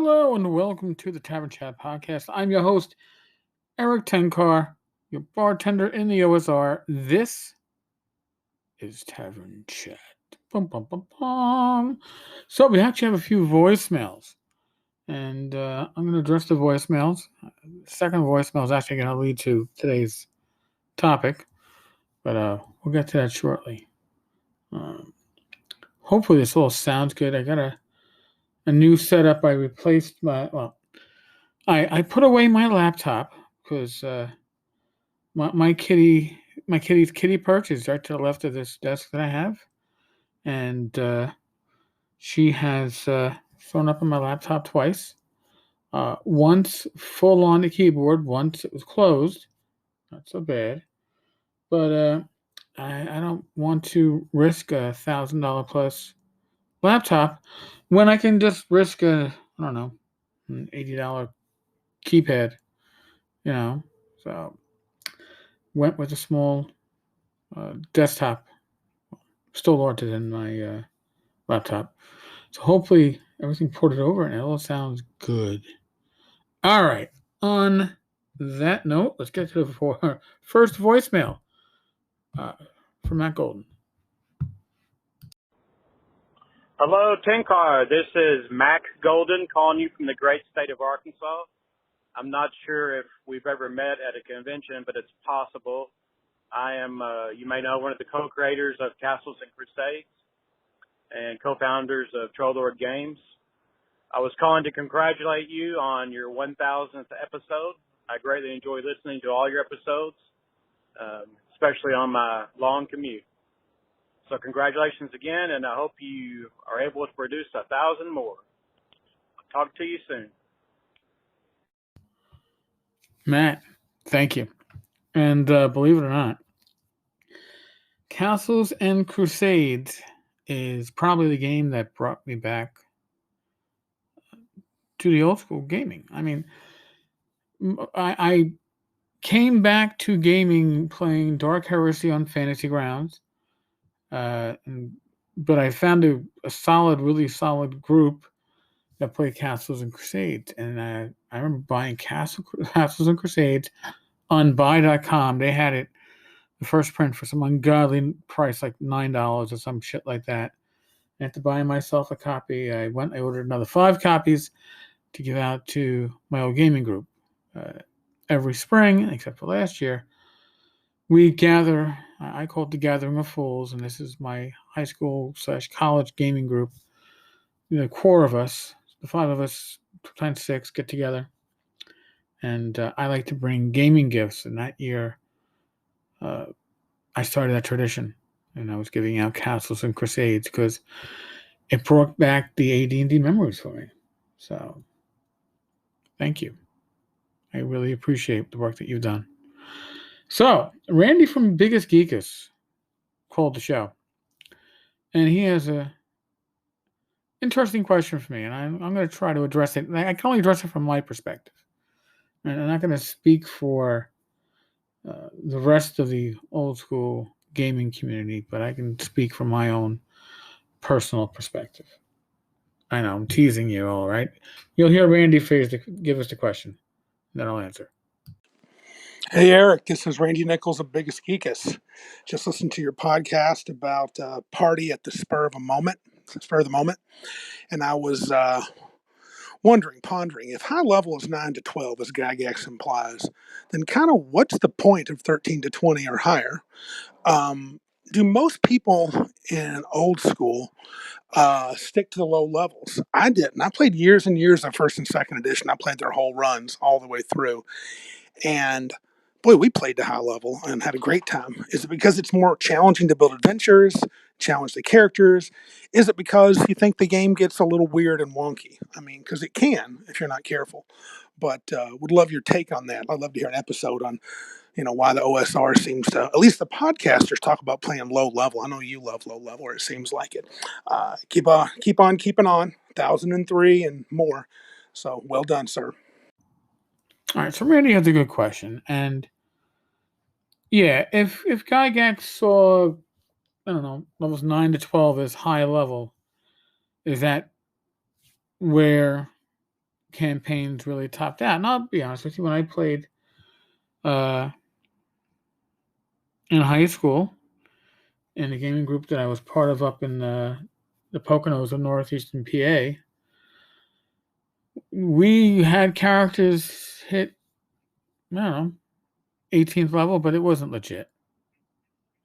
Hello and welcome to the Tavern Chat Podcast. I'm your host, Eric Tenkar, your bartender in the OSR. This is Tavern Chat. Bum, bum, bum, bum. So we actually have a few voicemails, and I'm going to address the voicemails. The second voicemail is actually going to lead to today's topic, but we'll get to that shortly. Hopefully this all sounds good. I got a new setup. I replaced I put away my laptop because my kitty's kitty perch is right to the left of this desk that I have, and she has thrown up on my laptop twice. Once full on the keyboard, once it was closed. Not so bad, but I don't want to risk $1,000 plus laptop when I can just risk an $80 keypad. So went with a small desktop, still larger than my laptop. So hopefully everything ported over and it all sounds good. All right. On that note, let's get to the first voicemail from Matt Golden. Hello, Tenkar. This is Max Golden calling you from the great state of Arkansas. I'm not sure if we've ever met at a convention, but it's possible. I am, you may know, one of the co-creators of Castles and Crusades and co-founders of Trollord Games. I was calling to congratulate you on your 1,000th episode. I greatly enjoy listening to all your episodes, especially on my long commute. So congratulations again, and I hope you are able to produce 1,000 more. I'll talk to you soon. Matt, thank you. And believe it or not, Castles and Crusades is probably the game that brought me back to the old school gaming. I mean, I came back to gaming playing Dark Heresy on Fantasy Grounds, but I found a really solid group that played Castles and Crusades. And I remember buying Castles and Crusades on buy.com. They had it, the first print, for some ungodly price, like $9 or some shit like that. I had to buy myself a copy. I ordered another 5 copies to give out to my old gaming group. Every spring, except for last year, we gather. I call it the Gathering of Fools, and this is my high school / college gaming group. The core of us, the 5 of us, times 6, get together, and I like to bring gaming gifts. And that year, I started that tradition, and I was giving out Castles and Crusades because it brought back the AD&D memories for me. So, thank you. I really appreciate the work that you've done. So, Randy from Biggus Geekus called the show, and he has a interesting question for me, and I'm going to try to address it. I can only address it from my perspective, and I'm not going to speak for the rest of the old school gaming community, but I can speak from my own personal perspective. I know I'm teasing you all, right? You'll hear Randy Faze give us the question, and then I'll answer. Hey, Eric, this is Randy Nichols of Biggus Geekus. Just listened to your podcast about party at the spur of the moment. And I was pondering, if high level is 9 to 12, as Gygax implies, then kind of what's the point of 13 to 20 or higher? Do most people in old school stick to the low levels? I didn't. I played years and years of first and second edition. I played their whole runs all the way through. And boy, we played to high level and had a great time. Is it because it's more challenging to build adventures, challenge the characters? Is it because you think the game gets a little weird and wonky? I mean, because it can if you're not careful. But would love your take on that. I'd love to hear an episode on, why the OSR seems to, at least the podcasters talk about playing low level. I know you love low level, or it seems like it. Keep on keeping on, 1,003 and more. So well done, sir. All right, so Randy has a good question, and yeah, if Gygax saw, I don't know, levels 9 to 12 as high level, is that where campaigns really topped out. And I'll be honest with you, when I played in high school in the gaming group that I was part of up in the Poconos of northeastern PA, we had characters hit, I don't know, 18th level, but it wasn't legit.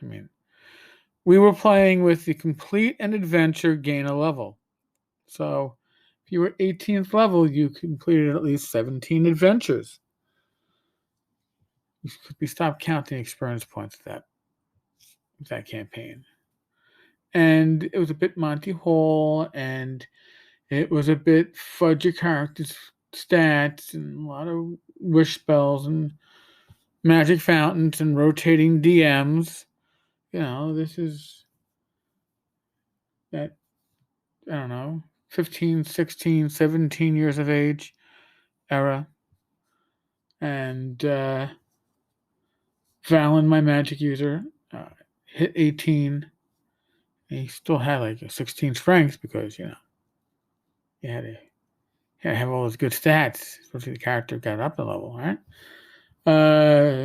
I mean, we were playing with the complete an adventure gain a level. So if you were 18th level, you completed at least 17 adventures. We stopped counting experience points with that campaign. And it was a bit Monty Hall, and it was a bit fudge your character's stats, and a lot of wish spells, and magic fountains, and rotating DMs. This is that, I don't know, 15, 16, 17 years of age era. And Valen, my magic user, hit 18. He still had like a 16 strength because, you had to have all those good stats, especially the character got up a level, right?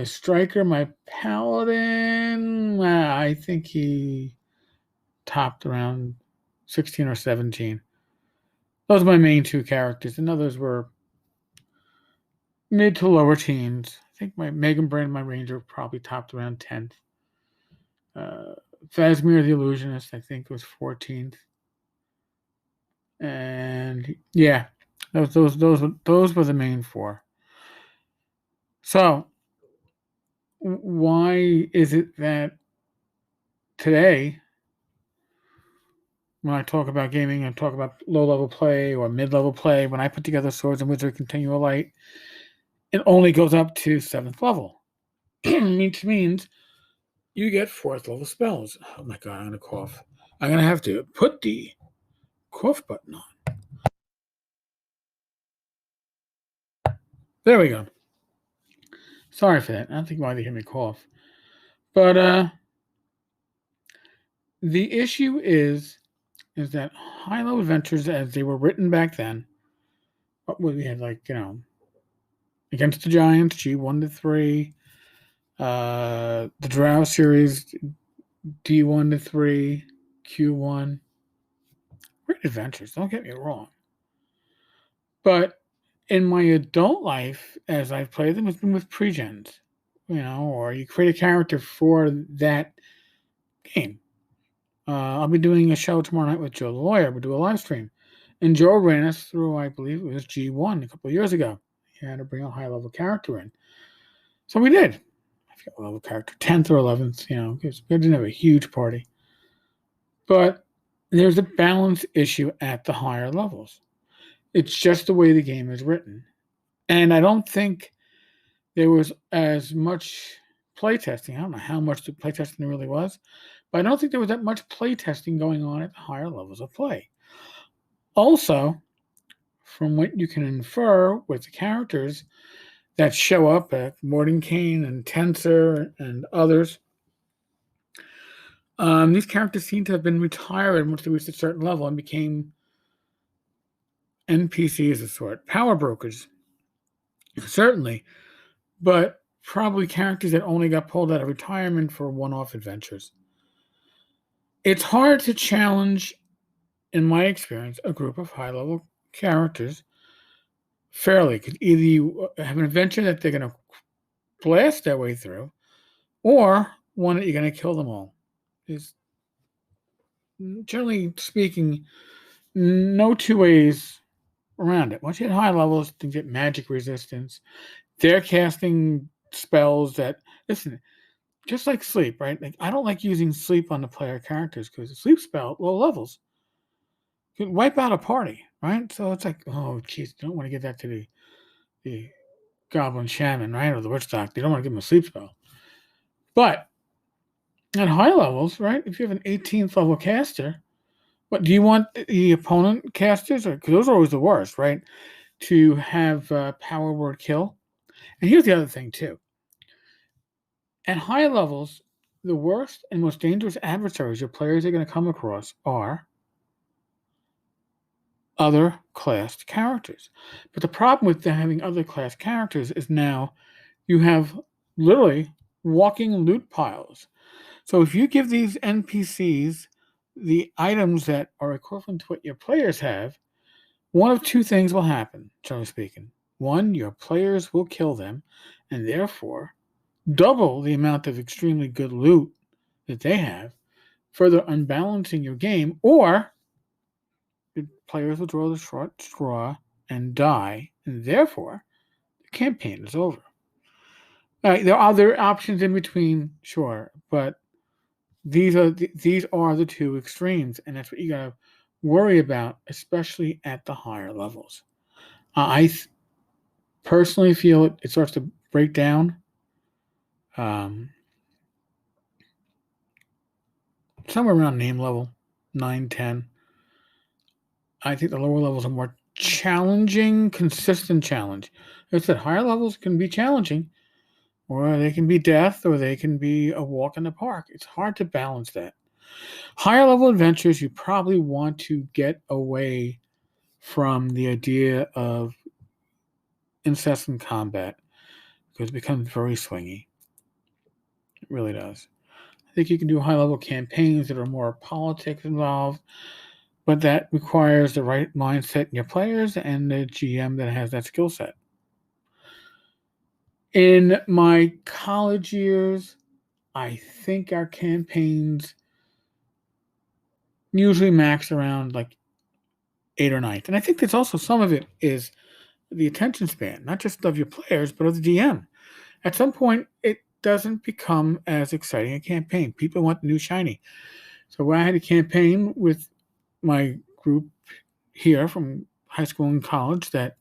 Striker, my paladin, I think he topped around 16 or 17. Those are my main two characters, and others were mid to lower teens. I think my Megan Brand, my ranger, probably topped around 10th. Phasmir the illusionist, I think, was 14th. And yeah, those were the main four. So why is it that today, when I talk about gaming and talk about low-level play or mid-level play, when I put together Swords and Wizard Continual Light, it only goes up to 7th level, which means you get 4th level spells. Oh my god, I'm going to cough. I'm going to have to put the cough button on. There we go. Sorry for that. I don't think you wanted to hear me cough. But the issue is that high-level adventures, as they were written back then, we had Against the Giants, G1 to 3, the Drow series, D1 to 3, Q1. Great adventures, don't get me wrong. But in my adult life, as I've played them, it's been with pre-gens, or you create a character for that game. I'll be doing a show tomorrow night with Joe the Lawyer. We'll do a live stream. And Joe ran us through, I believe it was G1 a couple of years ago. He had to bring a high-level character in. So we did. I forget what level character, 10th or 11th, because we didn't have a huge party. But there's a balance issue at the higher levels. It's just the way the game is written. And I don't think there was as much playtesting. I don't know how much the playtesting there really was, but I don't think there was that much playtesting going on at the higher levels of play. Also, from what you can infer with the characters that show up at Mordenkainen and Tensor and others, these characters seem to have been retired once they reached a certain level and became NPCs of sort. Power brokers, certainly, but probably characters that only got pulled out of retirement for one-off adventures. It's hard to challenge, in my experience, a group of high-level characters fairly. Because either you have an adventure that they're going to blast their way through, or one that you're going to kill them all. There's, generally speaking, no two ways around it. Once you hit high levels, you get magic resistance. They're casting spells that, listen, just like sleep, right? Like, I don't like using sleep on the player characters because the sleep spell at low levels can wipe out a party, right? So it's like, oh, geez, don't want to give that to the goblin shaman, right? Or the witch doctor. They don't want to give them a sleep spell. But at high levels, right? If you have an 18th level caster, what do you want the opponent casters? Because those are always the worst, right? To have power word kill. And here's the other thing, too. At high levels, the worst and most dangerous adversaries your players are going to come across are other classed characters. But the problem with having other classed characters is now you have literally walking loot piles. So if you give these NPCs the items that are equivalent to what your players have, one of two things will happen, generally speaking. One, your players will kill them, and therefore double the amount of extremely good loot that they have, further unbalancing your game, or the players will draw the short straw and die, and therefore the campaign is over. There are other options in between, sure, but these are the two extremes, and that's what you gotta worry about, especially at the higher levels. I personally feel it starts to break down somewhere around name level 9, 10. I think the lower levels are more challenging, consistent challenge. Like I said, higher levels can be challenging, or they can be death, or they can be a walk in the park. It's hard to balance that. Higher level adventures, you probably want to get away from the idea of incessant combat because it becomes very swingy. It really does. I think you can do high level campaigns that are more politics involved, but that requires the right mindset in your players and the GM that has that skill set. In my college years, I think our campaigns usually max around like 8 or 9. And I think there's also some of it is the attention span, not just of your players, but of the DM. At some point, it doesn't become as exciting a campaign. People want the new shiny. So when I had a campaign with my group here from high school and college that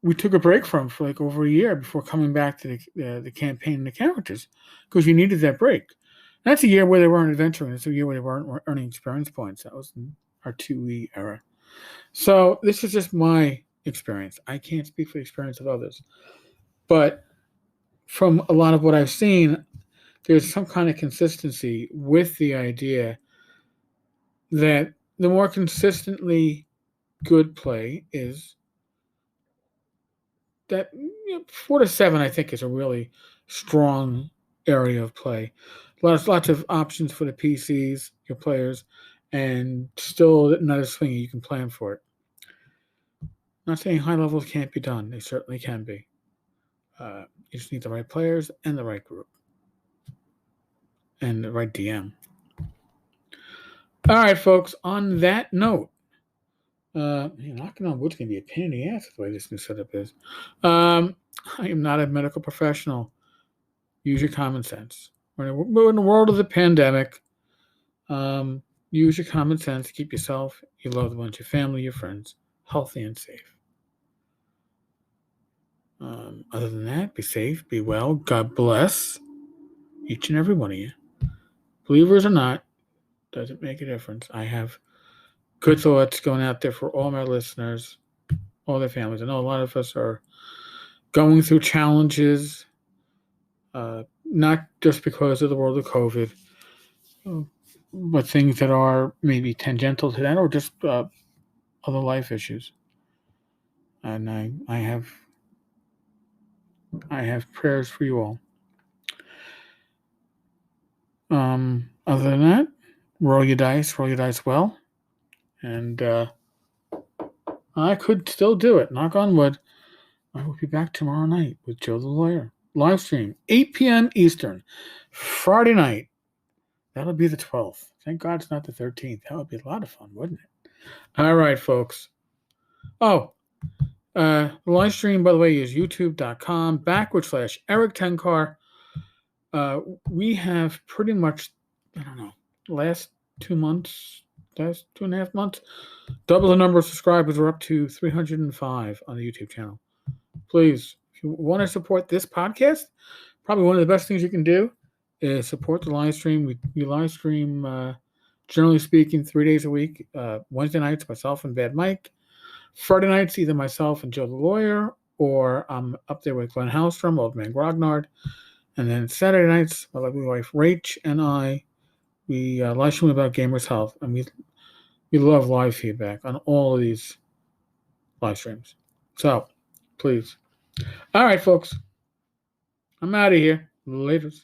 we took a break from for like over a year before coming back to the campaign and the characters because we needed that break. And that's a year where they weren't adventuring. It's a year where they weren't earning experience points. That was in our 2E era. So this is just my experience. I can't speak for the experience of others. But from a lot of what I've seen, there's some kind of consistency with the idea that the more consistently good play is that 4 to 7, I think, is a really strong area of play. Lots of options for the PCs, your players, and still not as swingy. You can plan for it. Not saying high levels can't be done. They certainly can be. You just need the right players and the right group. And the right DM. All right, folks. On that note, knocking on wood's going to be a pain in the ass the way this new setup is. I am not a medical professional. Use your common sense. We're in the world of the pandemic. Use your common sense to keep yourself, your loved ones, your family, your friends healthy and safe. Other than that, be safe, be well. God bless each and every one of you. Believers or not, doesn't make a difference. I have good thoughts going out there for all my listeners, all their families. I know a lot of us are going through challenges, not just because of the world of COVID, but things that are maybe tangential to that or just other life issues. And I have prayers for you all. Other than that, roll your dice well. And I could still do it. Knock on wood. I will be back tomorrow night with Joe the Lawyer. Live stream, 8 p.m. Eastern. Friday night. That'll be the 12th. Thank God it's not the 13th. That would be a lot of fun, wouldn't it? All right, folks. Oh, the live stream, by the way, is youtube.com/Eric Tenkar. We have pretty much, last 2 months, last 2.5 months, double the number of subscribers. We're up to 305 on the YouTube channel. Please, if you want to support this podcast, probably one of the best things you can do is support the live stream. We live stream, generally speaking, 3 days a week. Wednesday nights, myself and Bad Mike. Friday nights, either myself and Joe the Lawyer, or I'm up there with Glenn Hallstrom, Old Man Grognard. And then Saturday nights, my lovely wife Rach and I, we live stream about gamers' health. And we We love live feedback on all of these live streams. So, please. All right, folks. I'm out of here. Laters.